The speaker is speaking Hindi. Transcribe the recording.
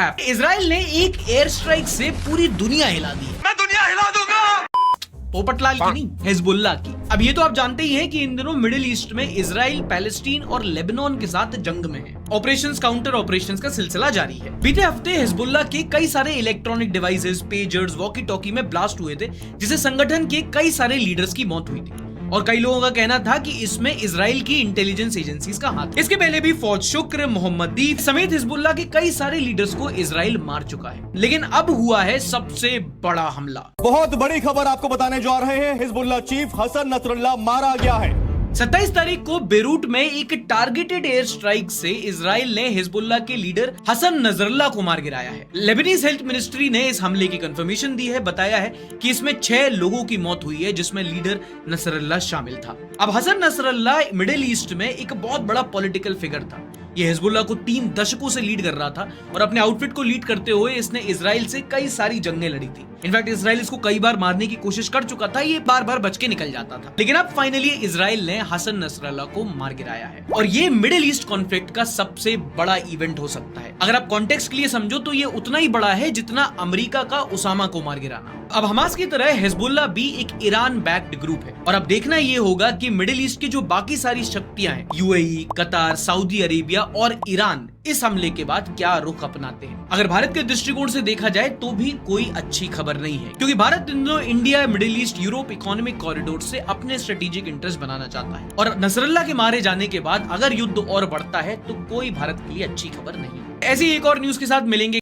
इजराइल ने एक एयर स्ट्राइक से पूरी दुनिया हिला दी है। मैं दुनिया हिला दूंगा। पोपटलाल की नहीं, हिजबुल्लाह की। अब ये तो आप जानते ही हैं कि इन दिनों मिडिल ईस्ट में इजराइल, पैलेस्टीन और लेबनान के साथ जंग में है। ऑपरेशंस काउंटर ऑपरेशंस का सिलसिला जारी है। बीते हफ्ते हिजबुल्लाह के कई सारे electronic devices, pagers, walkie talkie में ब्लास्ट हुए थे, जिससे संगठन के कई सारे लीडर्स की मौत हुई थी। और कई लोगों का कहना था कि इसमें इजराइल की इंटेलिजेंस एजेंसीज का हाथ है। इसके पहले भी फौज शुक्र, मोहम्मद दीप समेत हिजबुल्लाह के कई सारे लीडर्स को इजराइल मार चुका है। लेकिन अब हुआ है सबसे बड़ा हमला। बहुत बड़ी खबर आपको बताने जा रहे हैं। हिजबुल्लाह चीफ हसन नसरुल्लाह मारा गया है। 27 तारीख को बेरूट में एक टारगेटेड एयर स्ट्राइक से इजराइल ने हिजबुल्लाह के लीडर हसन नसरल्लाह को मार गिराया है। लेबनीज हेल्थ मिनिस्ट्री ने इस हमले की कंफर्मेशन दी है। बताया है कि इसमें 6 लोगों की मौत हुई है, जिसमें लीडर नसरल्लाह शामिल था। अब हसन नसरल्लाह मिडिल ईस्ट में एक बहुत बड़ा पॉलिटिकल फिगर था। ये हिजबुल्लाह को 3 दशकों से लीड कर रहा था और अपने आउटफिट को लीड करते हुए इसने इजराइल से कई सारी जंगें लड़ी थी। इनफैक्ट इजराइल इसको कई बार मारने की कोशिश कर चुका था, ये बार बार बच के निकल जाता था। लेकिन अब फाइनली इजराइल ने हसन नसरल्लाह को मार गिराया है और ये मिडिल ईस्ट कॉन्फ्लिक्ट का सबसे बड़ा इवेंट हो सकता है। अगर आप कॉन्टेक्स्ट के लिए समझो तो ये उतना ही बड़ा है जितना अमेरिका का उसामा को मार गिराना। अब हमास की तरह हिजबुल्लाह भी एक ईरान बैक्ड ग्रुप है और अब देखना ये होगा कि मिडिल ईस्ट की जो बाकी सारी शक्तियां हैं, यूएई, कतार, सऊदी अरेबिया और ईरान, इस हमले के बाद क्या रुख अपनाते हैं। अगर भारत के दृष्टिकोण से देखा जाए तो भी कोई अच्छी खबर नहीं है, क्योंकि भारत इन दिनों India, middle east, Europe economic corridor से अपने स्ट्रेटेजिक इंटरेस्ट बनाना चाहता है। और नसरल्लाह के मारे जाने के बाद अगर युद्ध और बढ़ता है तो कोई भारत के लिए अच्छी खबर नहीं है। ऐसी एक और न्यूज के साथ मिलेंगे।